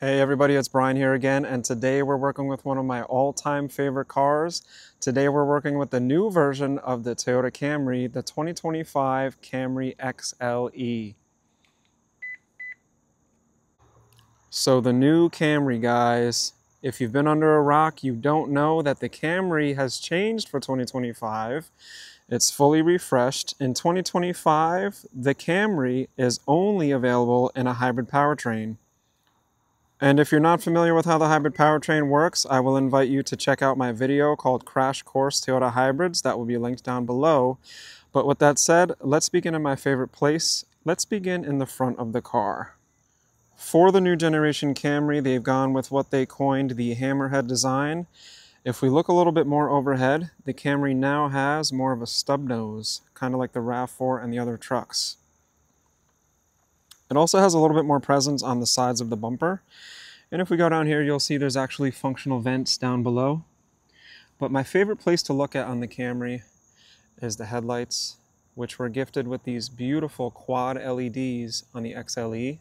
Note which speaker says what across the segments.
Speaker 1: Hey everybody, it's Brian here again, and today we're working with one of my all-time favorite cars. Today we're working with the new version of the Toyota Camry, the 2025 Camry XLE. So the new Camry, guys, if you've been under a rock, you don't know that the Camry has changed for 2025. It's fully refreshed. In 2025, the Camry is only available in a hybrid powertrain. And if you're not familiar with how the hybrid powertrain works, I will invite you to check out my video called Crash Course Toyota Hybrids. That will be linked down below. But with that said, let's begin in my favorite place. Let's begin in the front of the car. For the new generation Camry, they've gone with what they coined the hammerhead design. If we look a little bit more overhead, the Camry now has more of a stub nose, kind of like the RAV4 and the other trucks. It also has a little bit more presence on the sides of the bumper. And if we go down here, you'll see there's actually functional vents down below. But my favorite place to look at on the Camry is the headlights, which were gifted with these beautiful quad LEDs on the XLE.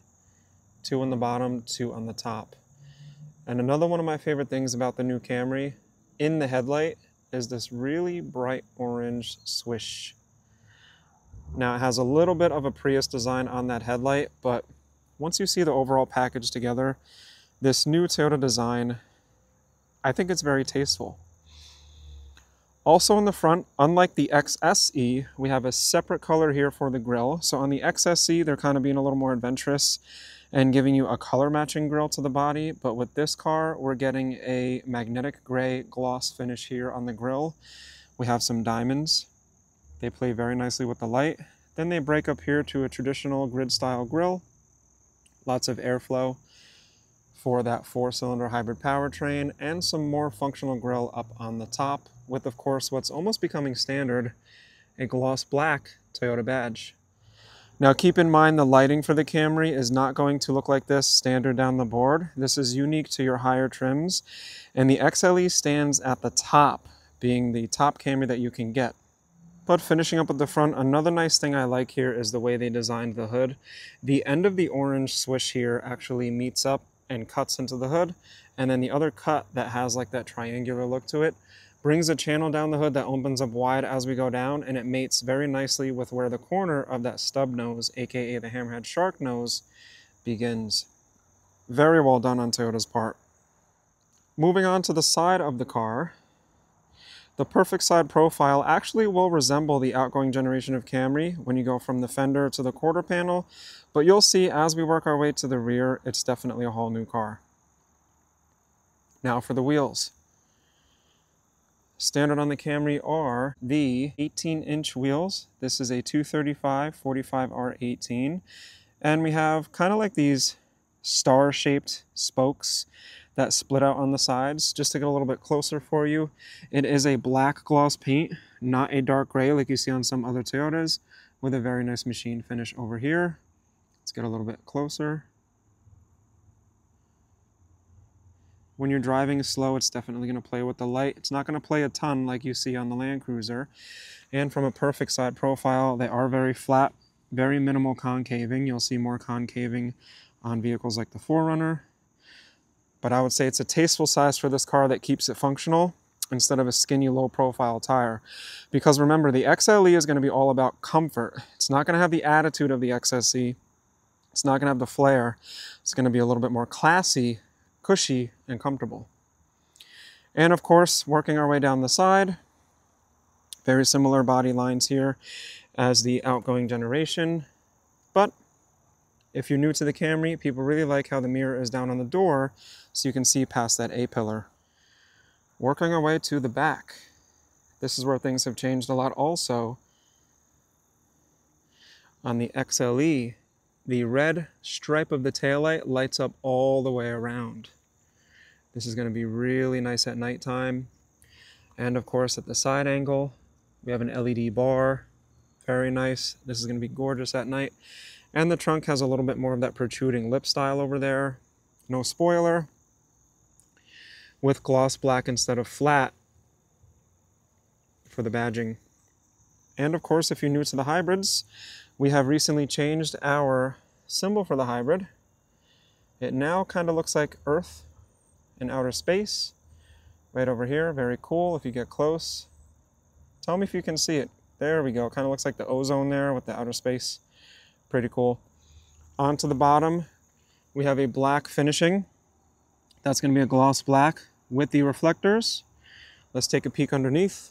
Speaker 1: 2 on the bottom, 2 on the top. And another one of my favorite things about the new Camry in the headlight is this really bright orange swish. Now it has a little bit of a Prius design on that headlight, but once you see the overall package together, this new Toyota design, I think it's very tasteful. Also in the front, unlike the XSE, we have a separate color here for the grille. So on the XSE, they're kind of being a little more adventurous and giving you a color matching grille to the body. But with this car, we're getting a magnetic gray gloss finish here on the grille. We have some diamonds. They play very nicely with the light. Then they break up here to a traditional grid style grille. Lots of airflow for that 4-cylinder hybrid powertrain, and some more functional grille up on the top with, of course, what's almost becoming standard, a gloss black Toyota badge. Now keep in mind the lighting for the Camry is not going to look like this standard down the board. This is unique to your higher trims, and the XLE stands at the top, being the top Camry that you can get. But finishing up at the front, another nice thing I like here is the way they designed the hood. The end of the orange swish here actually meets up and cuts into the hood, and then the other cut that has like that triangular look to it brings a channel down the hood that opens up wide as we go down, and it mates very nicely with where the corner of that stub nose, aka the hammerhead shark nose, begins. Very well done on Toyota's part. Moving on to the side of the car, the perfect side profile actually will resemble the outgoing generation of Camry when you go from the fender to the quarter panel, but you'll see as we work our way to the rear, it's definitely a whole new car. Now for the wheels. Standard on the Camry are the 18-inch wheels. This is a 235/45R18, and we have kind of like these star-shaped spokes that split out on the sides. Just to get a little bit closer for you, it is a black gloss paint, not a dark gray like you see on some other Toyotas, with a very nice machine finish over here. Let's get a little bit closer. When you're driving slow, it's definitely going to play with the light. It's not going to play a ton like you see on the Land Cruiser. And from a perfect side profile, they are very flat, very minimal concaving. You'll see more concaving on vehicles like the 4Runner. But I would say it's a tasteful size for this car that keeps it functional instead of a skinny, low-profile tire. Because remember, the XLE is going to be all about comfort. It's not going to have the attitude of the XSE. It's not going to have the flair. It's going to be a little bit more classy, cushy, and comfortable. And of course, working our way down the side, very similar body lines here as the outgoing generation. But if you're new to the Camry, people really like how the mirror is down on the door so you can see past that A-pillar. Working our way to the back. This is where things have changed a lot also. On the XLE, the red stripe of the taillight lights up all the way around. This is going to be really nice at nighttime. And of course at the side angle, we have an LED bar. Very nice. This is going to be gorgeous at night. And the trunk has a little bit more of that protruding lip style over there. No spoiler. With gloss black instead of flat for the badging. And of course, if you're new to the hybrids, we have recently changed our symbol for the hybrid. It now kind of looks like Earth in outer space. Right over here, very cool if you get close. Tell me if you can see it. There we go, kind of looks like the ozone there with the outer space. Pretty cool. Onto the bottom, we have a black finishing. That's going to be a gloss black with the reflectors. Let's take a peek underneath.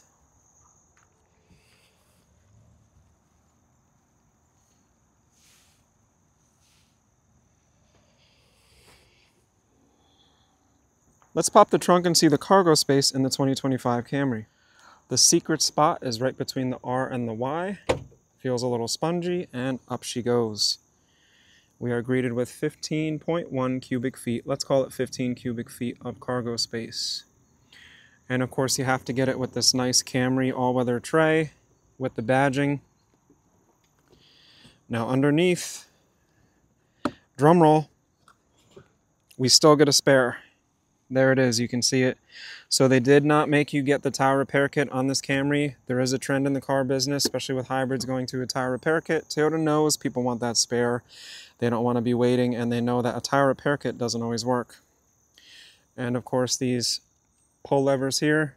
Speaker 1: Let's pop the trunk and see the cargo space in the 2025 Camry. The secret spot is right between the R and the Y. Feels a little spongy, and up she goes. We are greeted with 15.1 cubic feet. Let's call it 15 cubic feet of cargo space. And of course you have to get it with this nice Camry all-weather tray with the badging. Now underneath, drum roll, we still get a spare. There it is, you can see it. So they did not make you get the tire repair kit on this Camry. There is a trend in the car business, especially with hybrids going to a tire repair kit. Toyota knows people want that spare. They don't want to be waiting, and they know that a tire repair kit doesn't always work. And of course these pull levers here,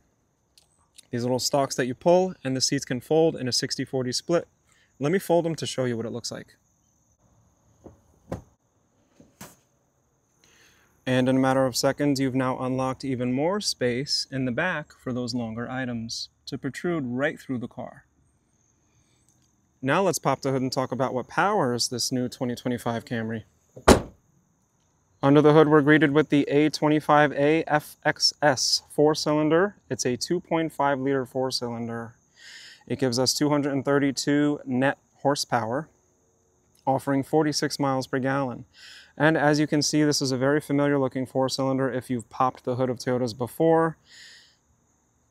Speaker 1: these little stalks that you pull, and the seats can fold in a 60-40 split. Let me fold them to show you what it looks like. And in a matter of seconds, you've now unlocked even more space in the back for those longer items to protrude right through the car. Now let's pop the hood and talk about what powers this new 2025 Camry. Under the hood, we're greeted with the A25A FXS 4-cylinder. It's a 2.5-liter 4-cylinder. It gives us 232 net horsepower, offering 46 miles per gallon. And as you can see, this is a very familiar looking 4-cylinder if you've popped the hood of Toyotas before.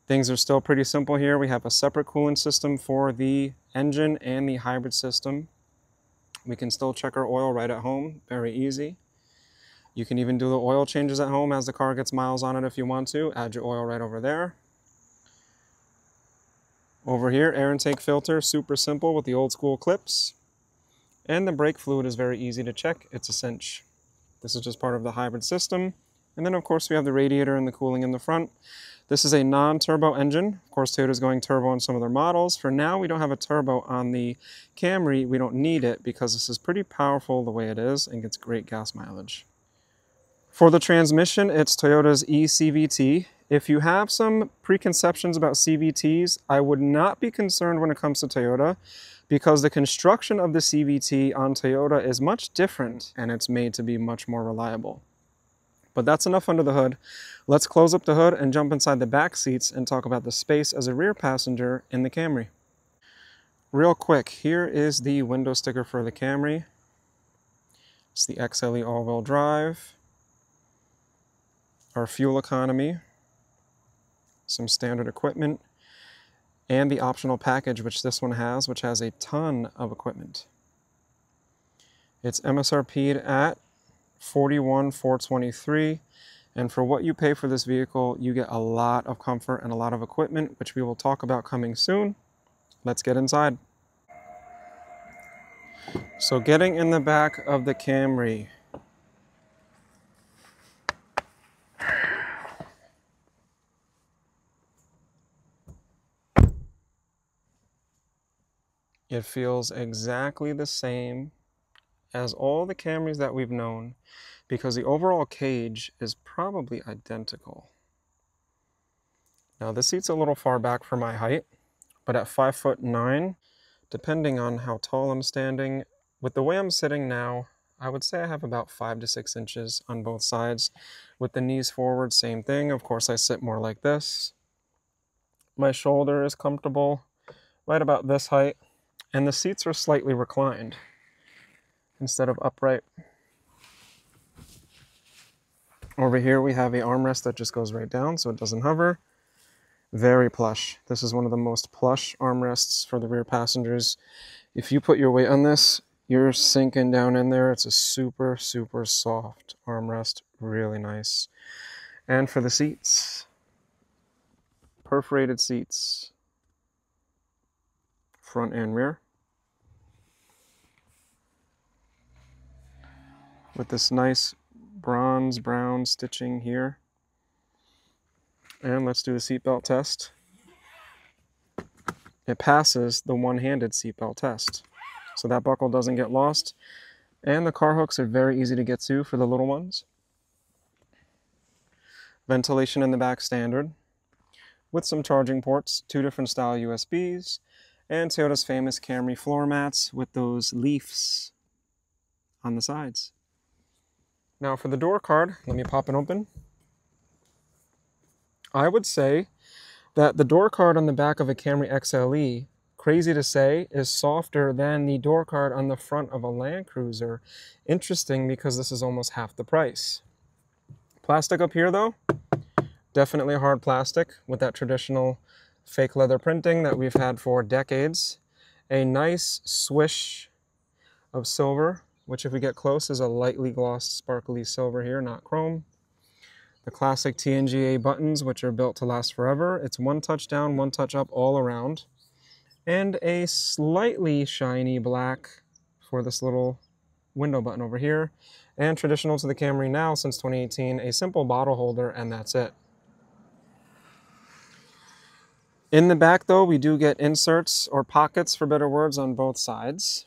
Speaker 1: Things are still pretty simple here. We have a separate coolant system for the engine and the hybrid system. We can still check our oil right at home, very easy. You can even do the oil changes at home as the car gets miles on it if you want to. Add your oil right over there. Over here, air intake filter, super simple with the old school clips. And the brake fluid is very easy to check. It's a cinch. This is just part of the hybrid system. And then of course we have the radiator and the cooling in the front. This is a non-turbo engine. Of course Toyota's going turbo on some of their models. For now we don't have a turbo on the Camry. We don't need it because this is pretty powerful the way it is and gets great gas mileage. For the transmission, it's Toyota's eCVT. If you have some preconceptions about CVTs, I would not be concerned when it comes to Toyota, because the construction of the CVT on Toyota is much different and it's made to be much more reliable. But that's enough under the hood. Let's close up the hood and jump inside the back seats and talk about the space as a rear passenger in the Camry. Real quick, here is the window sticker for the Camry. It's the XLE all-wheel drive. Our fuel economy, some standard equipment, and the optional package, which this one has, which has a ton of equipment. It's MSRP'd at $41,423, and for what you pay for this vehicle, you get a lot of comfort and a lot of equipment, which we will talk about coming soon. Let's get inside. So getting in the back of the Camry. It feels exactly the same as all the Camrys that we've known, because the overall cage is probably identical. Now this seat's a little far back for my height, but at 5'9", depending on how tall I'm standing, with the way I'm sitting now, I would say I have about 5 to 6 inches on both sides. With the knees forward, same thing. Of course, I sit more like this. My shoulder is comfortable, right about this height. And the seats are slightly reclined instead of upright. Over here we have an armrest that just goes right down so it doesn't hover. Very plush. This is one of the most plush armrests for the rear passengers. If you put your weight on this, you're sinking down in there. It's a super, super soft armrest. Really nice. And for the seats, perforated seats, front and rear. With this nice bronze brown stitching here. And let's do the seatbelt test. It passes the one-handed seatbelt test. So that buckle doesn't get lost. And the car hooks are very easy to get to for the little ones. Ventilation in the back standard, with some charging ports, 2 different style USBs, and Toyota's famous Camry floor mats with those leaves on the sides. Now for the door card, let me pop it open. I would say that the door card on the back of a Camry XLE, crazy to say, is softer than the door card on the front of a Land Cruiser. Interesting, because this is almost half the price. Plastic up here though, definitely hard plastic with that traditional fake leather printing that we've had for decades. A nice swish of silver, which if we get close is a lightly glossed sparkly silver here, not chrome. The classic TNGA buttons, which are built to last forever. It's one touch down, one touch up all around. And a slightly shiny black for this little window button over here. And traditional to the Camry now since 2018, a simple bottle holder, and that's it. In the back though, we do get inserts or pockets, for better words, on both sides.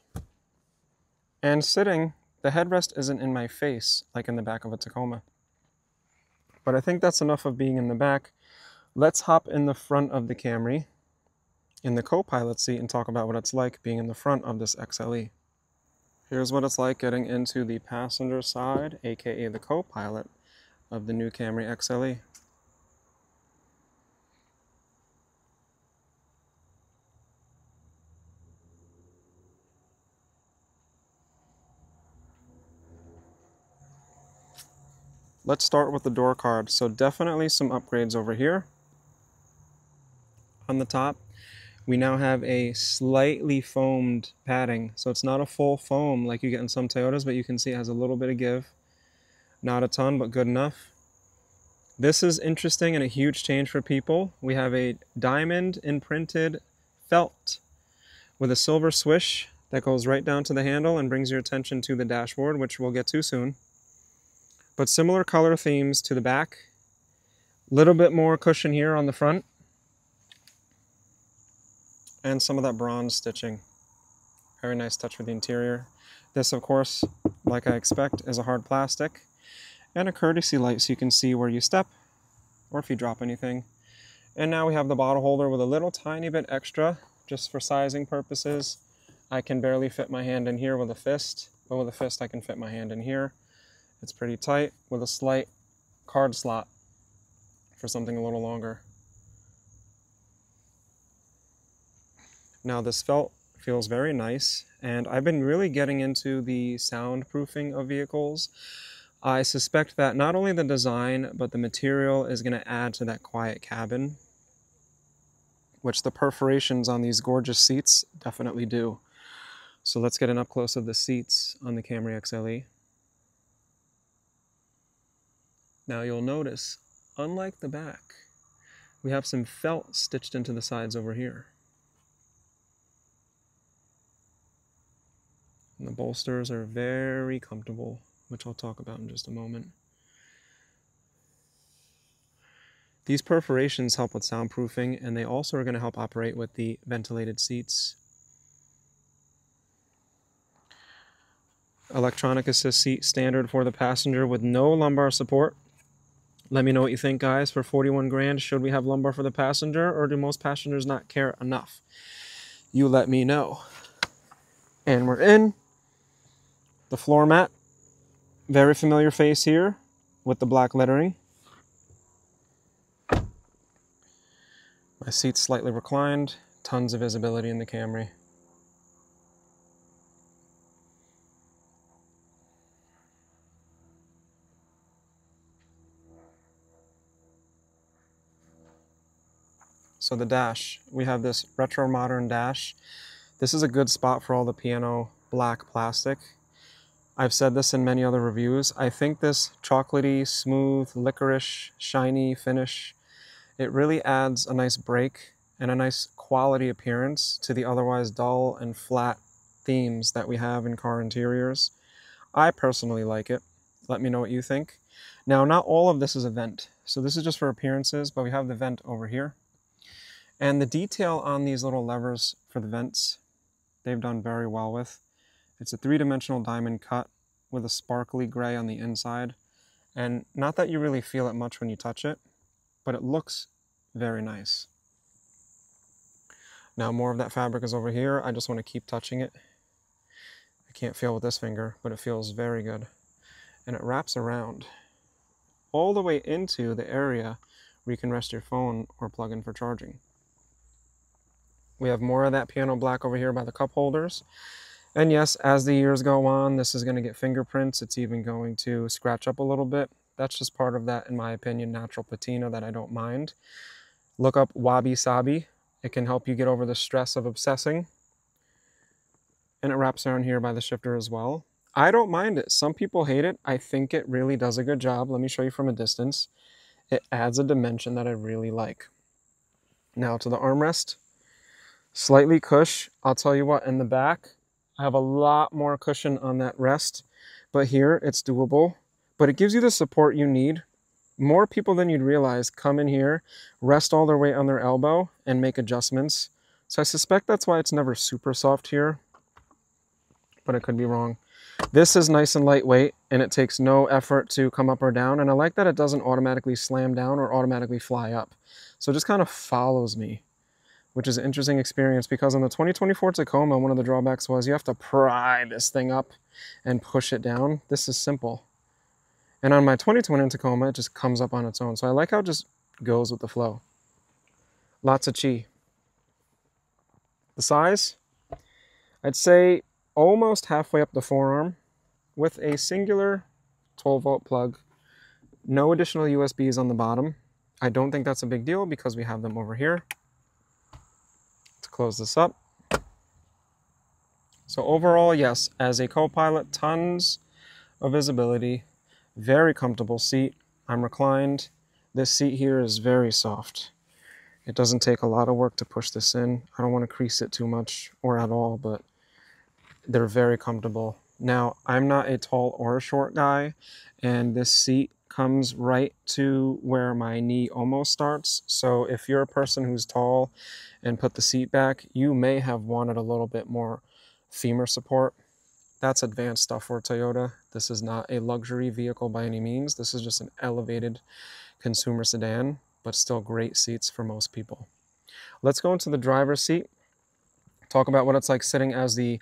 Speaker 1: And sitting, the headrest isn't in my face like in the back of a Tacoma. But I think that's enough of being in the back. Let's hop in the front of the Camry in the Copilot seat and talk about what it's like being in the front of this XLE. Here's what it's like getting into the passenger side, aka the Copilot, of the new Camry XLE. Let's start with the door card. So definitely some upgrades over here. On the top, we now have a slightly foamed padding. So it's not a full foam like you get in some Toyotas, but you can see it has a little bit of give. Not a ton, but good enough. This is interesting and a huge change for people. We have a diamond imprinted felt with a silver swish that goes right down to the handle and brings your attention to the dashboard, which we'll get to soon. But similar color themes to the back. Little bit more cushion here on the front. And some of that bronze stitching. Very nice touch with the interior. This, of course, like I expect, is a hard plastic. And a courtesy light so you can see where you step or if you drop anything. And now we have the bottle holder with a little tiny bit extra just for sizing purposes. I can barely fit my hand in here with a fist, but with a fist I can fit my hand in here. It's pretty tight with a slight card slot for something a little longer. Now this felt feels very nice, and I've been really getting into the soundproofing of vehicles. I suspect that not only the design, but the material is going to add to that quiet cabin, which the perforations on these gorgeous seats definitely do. So let's get an up close of the seats on the Camry XLE. Now you'll notice, unlike the back, we have some felt stitched into the sides over here. And the bolsters are very comfortable, which I'll talk about in just a moment. These perforations help with soundproofing, and they also are going to help operate with the ventilated seats. Electronic assist seat standard for the passenger with no lumbar support. Let me know what you think, guys. For 41 grand, should we have lumbar for the passenger, or do most passengers not care enough? You let me know. And we're in. The floor mat. Very familiar face here with the black lettering. My seat's slightly reclined. Tons of visibility in the Camry. So the dash, we have this retro modern dash. This is a good spot for all the piano black plastic. I've said this in many other reviews. I think this chocolatey, smooth, licorice, shiny finish, it really adds a nice break and a nice quality appearance to the otherwise dull and flat themes that we have in car interiors. I personally like it. Let me know what you think. Now, not all of this is a vent. So this is just for appearances, but we have the vent over here. And the detail on these little levers for the vents, they've done very well with. It's a three-dimensional diamond cut with a sparkly gray on the inside. And not that you really feel it much when you touch it, but it looks very nice. Now more of that fabric is over here. I just want to keep touching it. I can't feel with this finger, but it feels very good. And it wraps around all the way into the area where you can rest your phone or plug in for charging. We have more of that piano black over here by the cup holders. And yes, as the years go on, this is going to get fingerprints. It's even going to scratch up a little bit. That's just part of that, in my opinion, natural patina that I don't mind. Look up Wabi Sabi. It can help you get over the stress of obsessing. And it wraps around here by the shifter as well. I don't mind it. Some people hate it. I think it really does a good job. Let me show you from a distance. It adds a dimension that I really like. Now to the armrest. Slightly cush. I'll tell you what, in the back, I have a lot more cushion on that rest, but here it's doable. But it gives you the support you need. More people than you'd realize come in here, rest all their weight on their elbow, and make adjustments. So I suspect that's why it's never super soft here, but I could be wrong. This is nice and lightweight, and it takes no effort to come up or down. And I like that it doesn't automatically slam down or automatically fly up. So it just kind of follows me, which is an interesting experience, because on the 2024 Tacoma, one of the drawbacks was you have to pry this thing up and push it down. This is simple. And on my 2020 Tacoma, it just comes up on its own. So I like how it just goes with the flow. Lots of chi. The size, I'd say almost halfway up the forearm with a singular 12-volt plug. No additional USBs on the bottom. I don't think that's a big deal because we have them over here. To close this up. So overall, yes, as a Copilot, tons of visibility, very comfortable seat. I'm reclined. This seat here is very soft. It doesn't take a lot of work to push this in. I don't want to crease it too much or at all, but they're very comfortable. Now, I'm not a tall or a short guy, and this seat comes right to where my knee almost starts. So if you're a person who's tall and put the seat back, you may have wanted a little bit more femur support. That's advanced stuff for Toyota. This is not a luxury vehicle by any means. This is just an elevated consumer sedan, but still great seats for most people. Let's go into the driver's seat, talk about what it's like sitting as the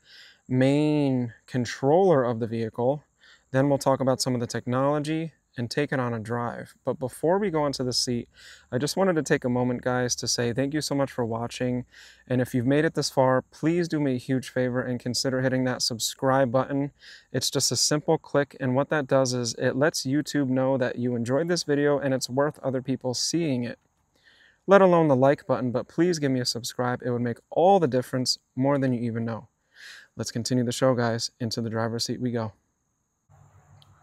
Speaker 1: main controller of the vehicle. Then we'll talk about some of the technology and take it on a drive. But before we go into the seat, I just wanted to take a moment, guys, to say thank you so much for watching. And if you've made it this far, please do me a huge favor and consider hitting that subscribe button. It's just a simple click, and what that does is it lets YouTube know that you enjoyed this video and it's worth other people seeing it. Let alone the like button, but please give me a subscribe. It would make all the difference, more than you even know. Let's continue the show, guys. Into the driver's seat we go.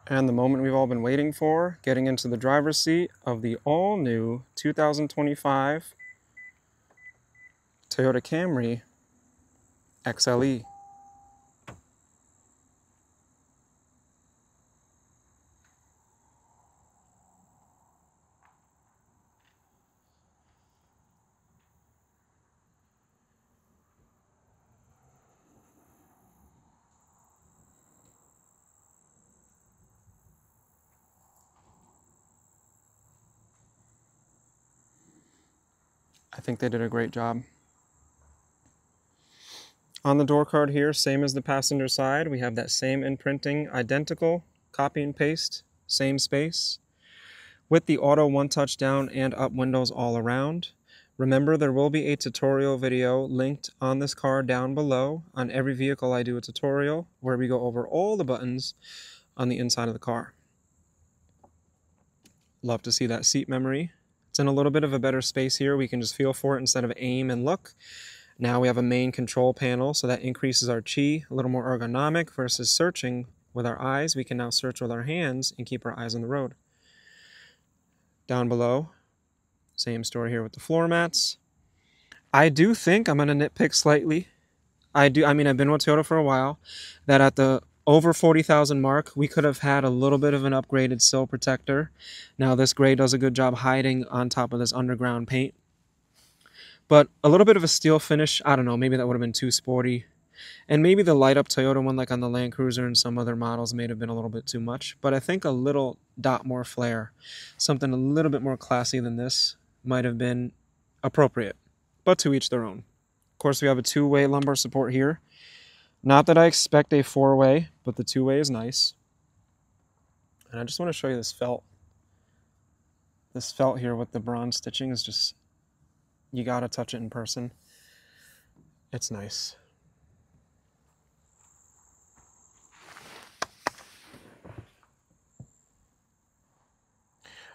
Speaker 1: And the moment we've all been waiting for, getting into the driver's seat of the all-new 2025 Toyota Camry XLE. I think they did a great job. On the door card here, same as the passenger side, we have that same imprinting, identical, copy and paste, same space, with the auto one-touch down and up windows all around. Remember, there will be a tutorial video linked on this car down below. On every vehicle I do a tutorial where we go over all the buttons on the inside of the car. Love to see that seat memory. It's in a little bit of a better space here. We can just feel for it instead of aim and look. Now we have a main control panel, so that increases our chi, a little more ergonomic versus searching with our eyes. We can now search with our hands and keep our eyes on the road. Down below, same story here with the floor mats. I do think, I'm going to nitpick slightly. I've been with Toyota for a while, that at the Over 40,000 mark, we could have had a little bit of an upgraded sill protector. Now this gray does a good job hiding on top of this underground paint. But a little bit of a steel finish, I don't know, maybe that would have been too sporty. And maybe the light up Toyota one like on the Land Cruiser and some other models may have been a little bit too much. But I think a little dot more flair, something a little bit more classy than this might have been appropriate. But to each their own. Of course, we have a two-way lumbar support here. Not that I expect a four-way, but the two-way is nice. And I just want to show you this felt. This felt here with the bronze stitching is just, you gotta touch it in person. It's nice.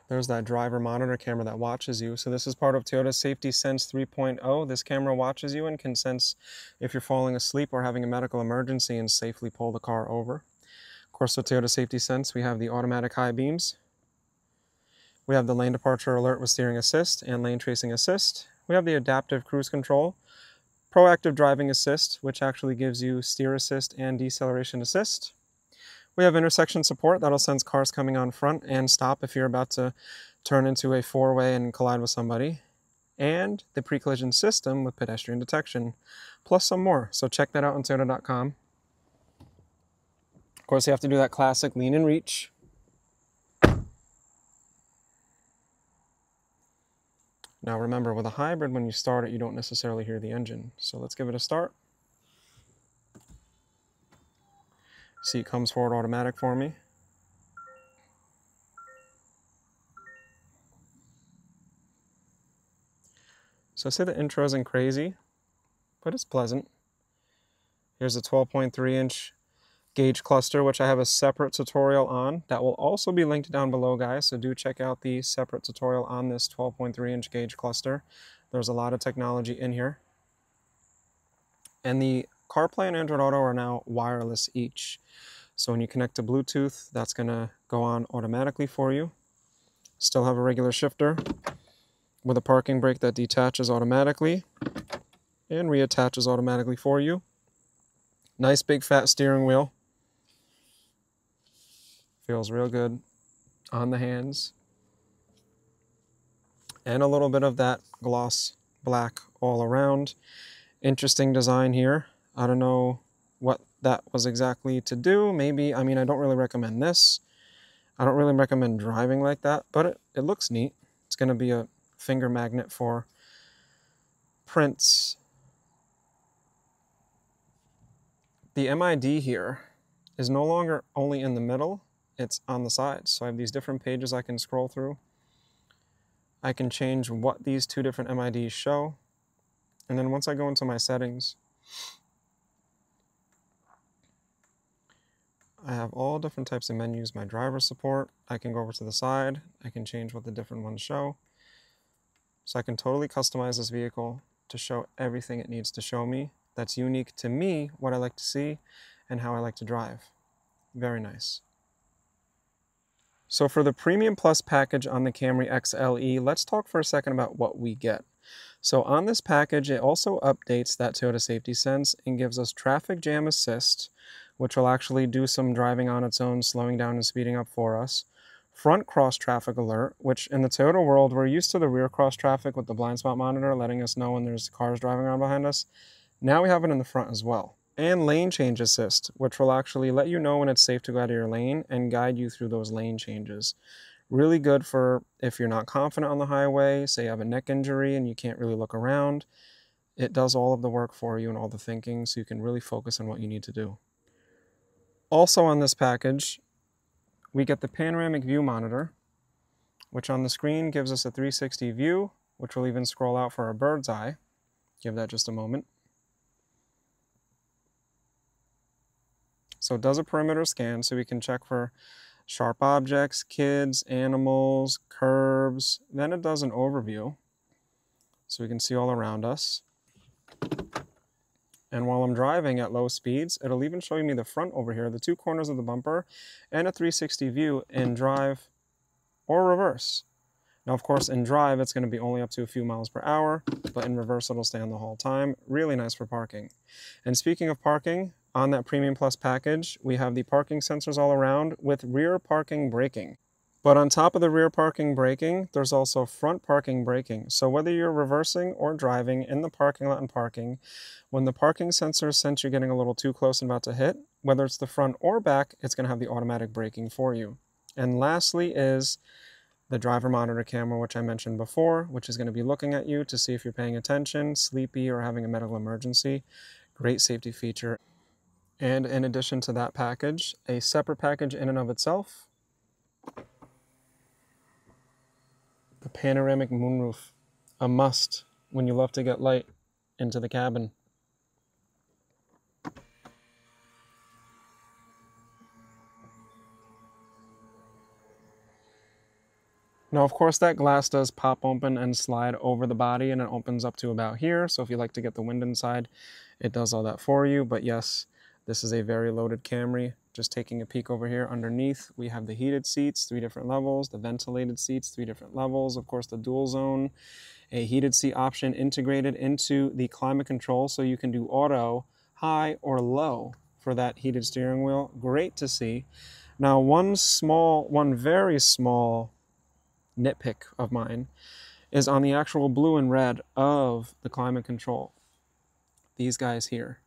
Speaker 1: There's that driver monitor camera that watches you. So this is part of Toyota Safety Sense 3.0. This camera watches you and can sense if you're falling asleep or having a medical emergency and safely pull the car over. Of course, with Toyota Safety Sense, we have the automatic high beams. We have the lane departure alert with steering assist and lane tracing assist. We have the adaptive cruise control, proactive driving assist, which actually gives you steer assist and deceleration assist. We have intersection support that'll sense cars coming on front and stop if you're about to turn into a four-way and collide with somebody. And the pre-collision system with pedestrian detection, plus some more. So check that out on Toyota.com. Of course, you have to do that classic lean and reach. Now remember, with a hybrid, when you start it, you don't necessarily hear the engine. So let's give it a start. Seat comes forward automatic for me. So I say the intro isn't crazy, but it's pleasant. Here's a 12.3-inch gauge cluster, which I have a separate tutorial on. That will also be linked down below, guys, so do check out the separate tutorial on this 12.3-inch gauge cluster. There's a lot of technology in here. And the CarPlay and Android Auto are now wireless each. So when you connect to Bluetooth, that's going to go on automatically for you. Still have a regular shifter with a parking brake that detaches automatically and reattaches automatically for you. Nice big fat steering wheel. Feels real good on the hands. And a little bit of that gloss black all around. Interesting design here. I don't know what that was exactly to do. Maybe, I mean, I don't really recommend this. I don't really recommend driving like that, but it looks neat. It's going to be a finger magnet for prints. The MID here is no longer only in the middle, it's on the sides. So I have these different pages I can scroll through. I can change what these two different MIDs show. And then once I go into my settings, I have all different types of menus. My driver support, I can go over to the side. I can change what the different ones show. So I can totally customize this vehicle to show everything it needs to show me. That's unique to me, what I like to see, and how I like to drive. Very nice. So for the Premium Plus package on the Camry XLE, let's talk for a second about what we get. So on this package, it also updates that Toyota Safety Sense and gives us traffic jam assist, which will actually do some driving on its own, slowing down and speeding up for us. Front cross traffic alert, which in the Toyota world, we're used to the rear cross traffic with the blind spot monitor letting us know when there's cars driving around behind us. Now we have it in the front as well. And lane change assist, which will actually let you know when it's safe to go out of your lane and guide you through those lane changes. Really good for if you're not confident on the highway, say you have a neck injury and you can't really look around. It does all of the work for you and all the thinking, so you can really focus on what you need to do. Also on this package, we get the panoramic view monitor, which on the screen gives us a 360 view, which will even scroll out for a bird's eye. Give that just a moment. So it does a perimeter scan, so we can check for sharp objects, kids, animals, curbs. Then it does an overview, so we can see all around us. And while I'm driving at low speeds, it'll even show me the front over here, the two corners of the bumper, and a 360 view in drive or reverse. Now, of course, in drive, it's going to be only up to a few miles per hour, but in reverse, it'll stay on the whole time. Really nice for parking. And speaking of parking, on that Premium Plus package, we have the parking sensors all around with rear parking braking. But on top of the rear parking braking, there's also front parking braking. So whether you're reversing or driving in the parking lot and parking, when the parking sensor sense you're getting a little too close and about to hit, whether it's the front or back, it's going to have the automatic braking for you. And lastly is the driver monitor camera, which I mentioned before, which is going to be looking at you to see if you're paying attention, sleepy, or having a medical emergency. Great safety feature. And in addition to that package, a separate package in and of itself, the panoramic moonroof, a must when you love to get light into the cabin. Now, of course, that glass does pop open and slide over the body, and it opens up to about here. So if you like to get the wind inside, it does all that for you. But yes, this is a very loaded Camry. Just taking a peek over here underneath, we have the heated seats, 3 different levels, the ventilated seats, 3 different levels, of course, the dual zone, a heated seat option integrated into the climate control, so you can do auto, high, or low for that heated steering wheel. Great to see. Now, one very small nitpick of mine is on the actual blue and red of the climate control. These guys here.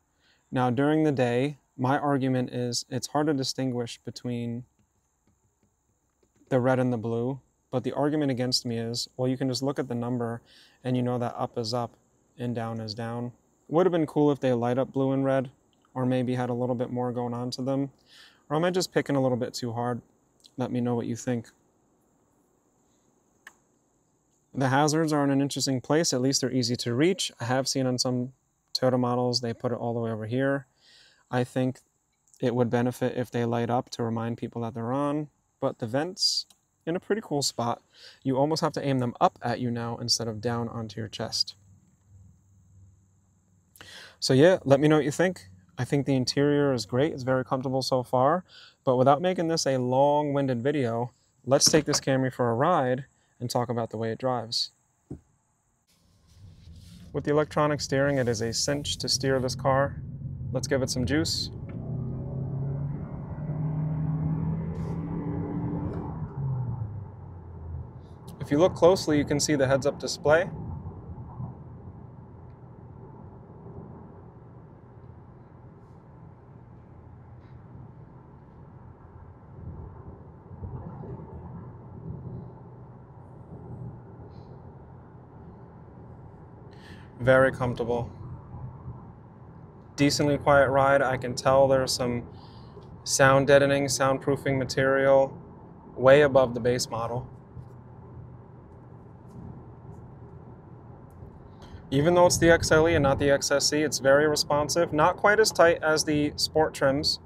Speaker 1: Now, during the day, my argument is it's hard to distinguish between the red and the blue, but the argument against me is, well, you can just look at the number and you know that up is up and down is down. Would have been cool if they light up blue and red, or maybe had a little bit more going on to them. Or am I just picking a little bit too hard? Let me know what you think. The hazards are in an interesting place. At least they're easy to reach. I have seen on some Toyota models, they put it all the way over here. I think it would benefit if they light up to remind people that they're on. But the vents, in a pretty cool spot. You almost have to aim them up at you now instead of down onto your chest. So yeah, let me know what you think. I think the interior is great. It's very comfortable so far. But without making this a long-winded video, let's take this Camry for a ride and talk about the way it drives. With the electronic steering, it is a cinch to steer this car. Let's give it some juice. If you look closely, you can see the heads-up display. Very comfortable. Decently quiet ride. I can tell there's some sound deadening, soundproofing material way above the base model. Even though it's the XLE and not the XSE, it's very responsive. Not quite as tight as the sport trims.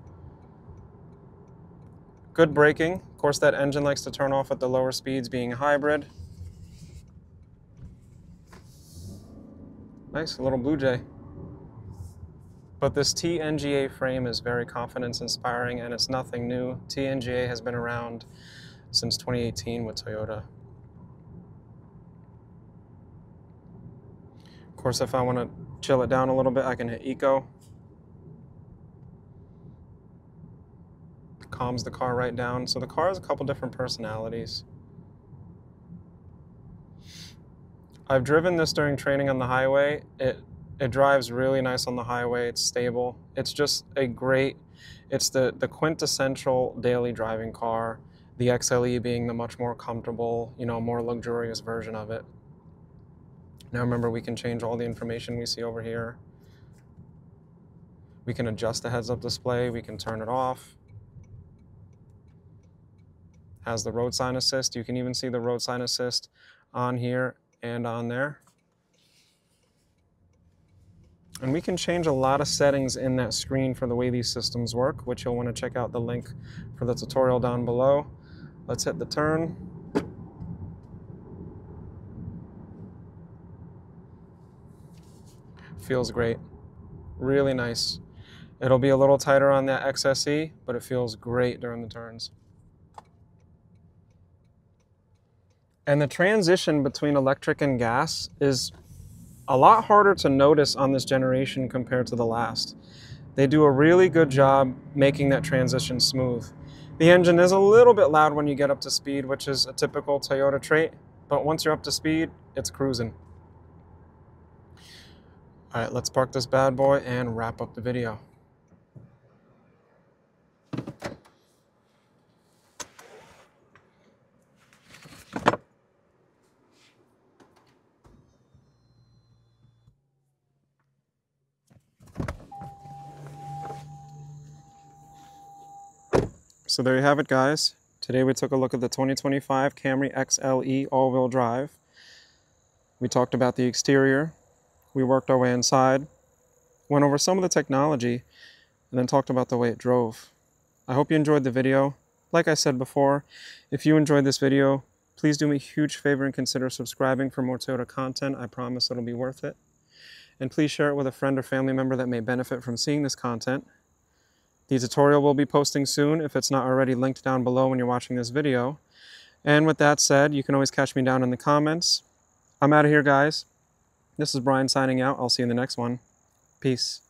Speaker 1: Good braking. Of course, that engine likes to turn off at the lower speeds, being a hybrid. Nice, a little Blue Jay. But this TNGA frame is very confidence-inspiring, and it's nothing new. TNGA has been around since 2018 with Toyota. Of course, if I want to chill it down a little bit, I can hit Eco. Calms the car right down. So the car has a couple different personalities. I've driven this during training on the highway. It drives really nice on the highway. It's stable. It's just a great, it's the quintessential daily driving car. The XLE being the much more comfortable, more luxurious version of it. Now remember, we can change all the information we see over here. We can adjust the heads-up display. We can turn it off. Has the road sign assist. You can even see the road sign assist on here and on there. And we can change a lot of settings in that screen for the way these systems work, which you'll want to check out the link for the tutorial down below. Let's hit the turn. Feels great. Really nice. It'll be a little tighter on that XSE, but it feels great during the turns. And the transition between electric and gas is a lot harder to notice on this generation compared to the last. They do a really good job making that transition smooth. The engine is a little bit loud when you get up to speed, which is a typical Toyota trait, but once you're up to speed, it's cruising. All right, let's park this bad boy and wrap up the video. So there you have it, guys. Today we took a look at the 2025 Camry XLE all-wheel drive. We talked about the exterior. We worked our way inside, went over some of the technology, and then talked about the way it drove. I hope you enjoyed the video. Like I said before, if you enjoyed this video, please do me a huge favor and consider subscribing for more Toyota content. I promise it'll be worth it. And please share it with a friend or family member that may benefit from seeing this content. The tutorial will be posting soon if it's not already linked down below when you're watching this video. And with that said, you can always catch me down in the comments. I'm out of here, guys. This is Brian signing out. I'll see you in the next one. Peace.